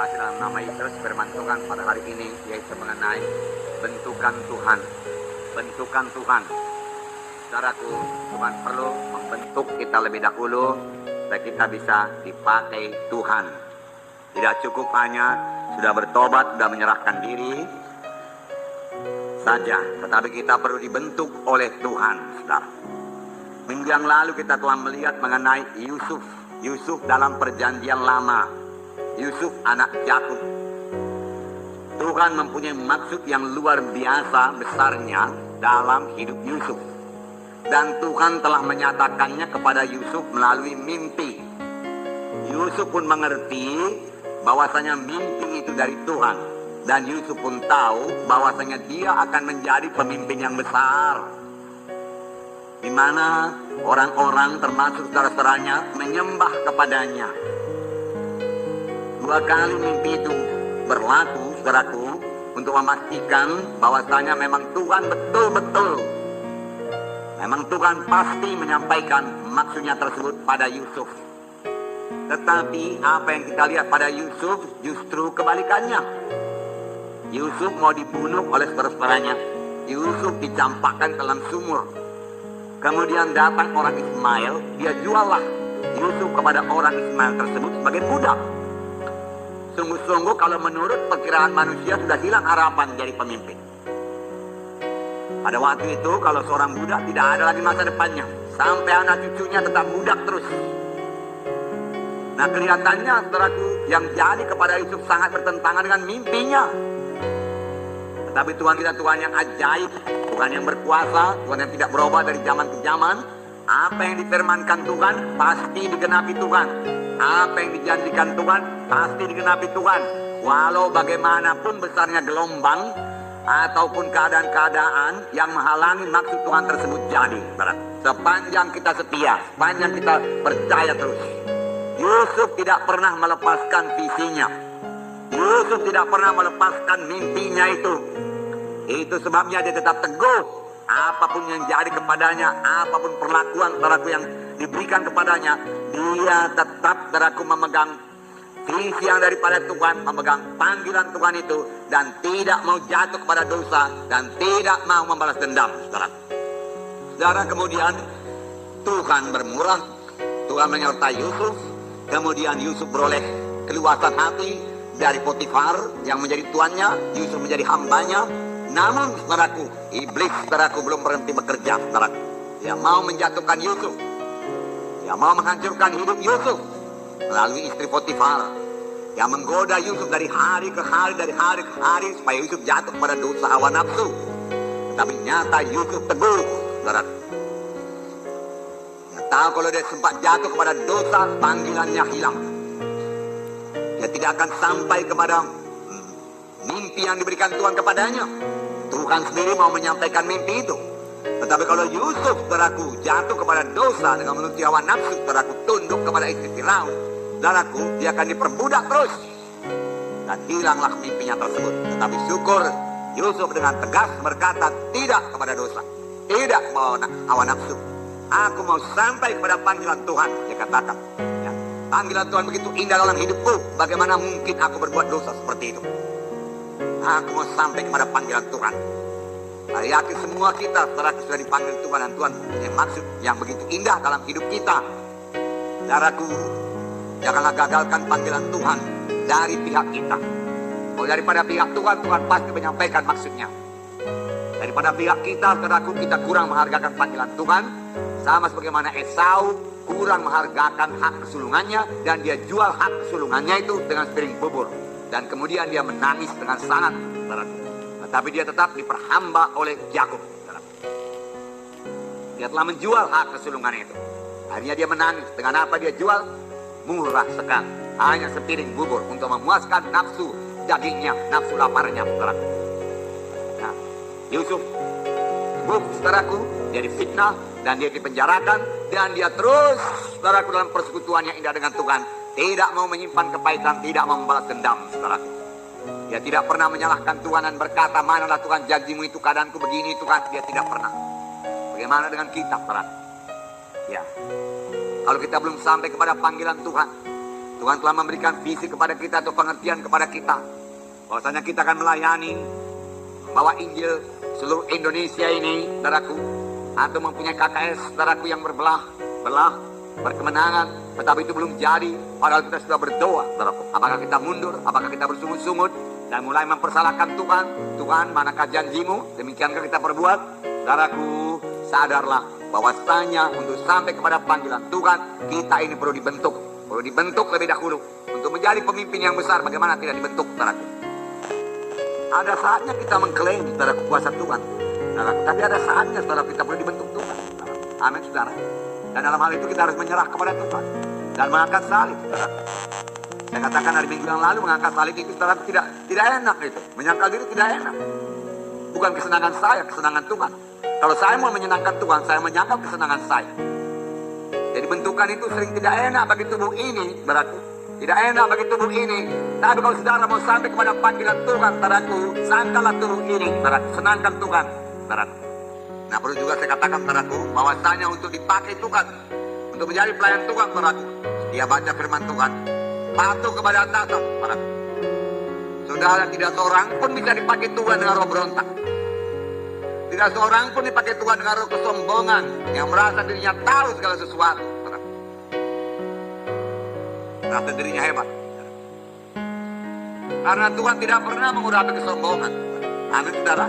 kasih dalam nama Yesus. Firman Tuhan pada hari ini yaitu mengenai bentukan Tuhan. Bentukan Tuhan. Saudaraku, Tuhan perlu membentuk kita lebih dahulu supaya kita bisa dipakai Tuhan. Tidak cukup hanya sudah bertobat, sudah menyerahkan diri saja, tetapi kita perlu dibentuk oleh Tuhan, saudara. Minggu yang lalu kita telah melihat mengenai Yusuf. Yusuf dalam perjanjian lama. Yusuf anak Yakub. Tuhan mempunyai maksud yang luar biasa besarnya dalam hidup Yusuf. Dan Tuhan telah menyatakannya kepada Yusuf melalui mimpi. Yusuf pun mengerti bahwasanya mimpi itu dari Tuhan. Dan Yusuf pun tahu bahwasanya dia akan menjadi pemimpin yang besar, di mana orang-orang termasuk saudara-saudaranya menyembah kepadanya. 2 kali mimpi itu berlaku, saudaraku, untuk memastikan bahwasanya memang Tuhan betul-betul, memang Tuhan pasti menyampaikan maksudnya tersebut pada Yusuf. Tetapi apa yang kita lihat pada Yusuf justru kebalikannya. Yusuf mau dibunuh oleh saudara-saudaranya. Yusuf dicampakkan dalam sumur. Kemudian datang orang Ismail, dia juallah Yusuf kepada orang Ismail tersebut sebagai budak. Sungguh-sungguh kalau menurut perkiraan manusia sudah hilang harapan jadi pemimpin. Pada waktu itu kalau seorang budak tidak ada lagi masa depannya. Sampai anak cucunya tetap budak terus. Nah, kelihatannya saudaraku, yang jadi kepada Yusuf sangat bertentangan dengan mimpinya. Tetapi Tuhan kita Tuhan yang ajaib, Tuhan yang berkuasa, Tuhan yang tidak berubah dari zaman ke zaman. Apa yang difirmankan Tuhan pasti digenapi Tuhan. Apa yang dijanjikan Tuhan pasti digenapi Tuhan. Walau bagaimanapun besarnya gelombang ataupun keadaan-keadaan yang menghalangi maksud Tuhan tersebut jadi. Sepanjang kita setia, sepanjang kita percaya terus. Yusuf tidak pernah melepaskan visinya. Yusuf tidak pernah melepaskan mimpinya itu. Itu sebabnya dia tetap teguh. Apapun yang jadi kepadanya, apapun perlakuan saudaraku yang diberikan kepadanya, dia tetap saudaraku memegang visi yang daripada Tuhan, memegang panggilan Tuhan itu, dan tidak mau jatuh kepada dosa, dan tidak mau membalas dendam, saudara. Saudara, kemudian Tuhan bermurah, Tuhan menyertai Yusuf. Kemudian Yusuf beroleh keluasan hati dari Potifar yang menjadi tuannya. Yusuf menjadi hambanya. Namun saudaraku, iblis saudaraku belum berhenti bekerja, saudaraku. Dia mau menjatuhkan Yusuf. Dia mau menghancurkan hidup Yusuf melalui istri Potifar yang menggoda Yusuf dari hari ke hari, dari hari ke hari, supaya Yusuf jatuh pada dosa hawa nafsu. Tapi nyata Yusuf teguh, saudaraku. Dia tahu kalau dia sempat jatuh kepada dosa, panggilannya hilang. Dia tidak akan sampai kepada mimpi yang diberikan Tuhan kepadanya. Tuhan sendiri mau menyampaikan mimpi itu. Tetapi kalau Yusuf, saudaraku, jatuh kepada dosa dengan menuruti hawa nafsu, saudaraku, tunduk kepada istri Firaun, saudaraku, dia akan diperbudak terus. Dan hilanglah mimpinya tersebut. Tetapi syukur, Yusuf dengan tegas berkata tidak kepada dosa, tidak kepada hawa nafsu. Aku mau sampai kepada panggilan Tuhan, dia katakan. Ya, panggilan Tuhan begitu indah dalam hidupku. Bagaimana mungkin aku berbuat dosa seperti itu? Aku mau sampai kepada panggilan Tuhan. Saya yakin semua kita sudah dipanggil Tuhan, dan Tuhan punya maksud yang begitu indah dalam hidup kita. Saudaraku, janganlah gagalkan panggilan Tuhan dari pihak kita. Kalau daripada pihak Tuhan, Tuhan pasti menyampaikan maksudnya. Daripada pihak kita, saudaraku, kita kurang menghargakan panggilan Tuhan. Sama sebagaimana Esau kurang menghargakan hak kesulungannya, dan dia jual hak kesulungannya itu dengan sepiring bubur. Dan kemudian dia menangis dengan sangat, saudaraku. Tetapi dia tetap diperhamba oleh Yakub. Dia telah menjual hak kesulungannya itu. Akhirnya dia menangis. Dengan apa dia jual? Murah sekali. Hanya sepiring bubur untuk memuaskan nafsu dagingnya, nafsu laparnya, saudaraku. Nah, Yusuf, saudaraku, dia difitnah dan dia dipenjarakan, dan dia terus, saudaraku, dalam persekutuan yang indah dengan Tuhan. Tidak mau menyimpan kepahitan, tidak mau membalas dendam, saudaraku. Dia tidak pernah menyalahkan Tuhan dan berkata, manalah Tuhan janjimu itu, keadaanku begini Tuhan. Dia tidak pernah. Bagaimana dengan kita, saudara? Ya, kalau kita belum sampai kepada panggilan Tuhan, Tuhan telah memberikan visi kepada kita atau pengertian kepada kita. Bahwasanya kita akan melayani, membawa Injil seluruh Indonesia ini, saudaraku. Atau mempunyai KKS, saudaraku, yang belah, berkemenangan. Tetapi itu belum jadi, padahal kita sudah berdoa, saudaraku. Apakah kita mundur, apakah kita bersungut-sungut, dan mulai mempersalahkan Tuhan. Tuhan, manakah janjimu? Demikiankah kita perbuat? Saudaraku, sadarlah bahwasanya untuk sampai kepada panggilan Tuhan, kita ini perlu dibentuk lebih dahulu untuk menjadi pemimpin yang besar. Bagaimana tidak dibentuk, saudaraku? Ada saatnya kita mengklaim, saudaraku, kuasa Tuhan, saudaraku. Tapi ada saatnya, saudara, kita perlu dibentuk Tuhan, saudara. Amin, saudara. Dan dalam hal itu kita harus menyerah kepada Tuhan dan mengangkat salib, saudara. Saya katakan hari Minggu yang lalu, mengangkat salib itu, saudara, tidak enak itu. Menyangkal diri tidak enak. Bukan kesenangan saya, kesenangan Tuhan. Kalau saya mau menyenangkan Tuhan, saya menyangkal kesenangan saya. Jadi bentukan itu sering tidak enak bagi tubuh ini, berarti tidak enak bagi tubuh ini. Tapi kalau saudara mau sampai kepada panggilan Tuhan, saudaraku, sangkalah tubuh ini, saudara, senangkan Tuhan, saudara. Nah, perlu juga saya katakan, saudaraku, bahwasanya untuk dipakai Tuhan, untuk menjadi pelayan Tuhan, saudaraku, dia baca firman Tuhan, patuh kepada atasan, saudaraku. Saudara, tidak seorang pun bisa dipakai Tuhan dengan roh berontak. Tidak seorang pun dipakai Tuhan dengan roh kesombongan, yang merasa dirinya tahu segala sesuatu, saudaraku. Merasa dirinya hebat. Karena Tuhan tidak pernah mengurapi kesombongan. Amin, saudara.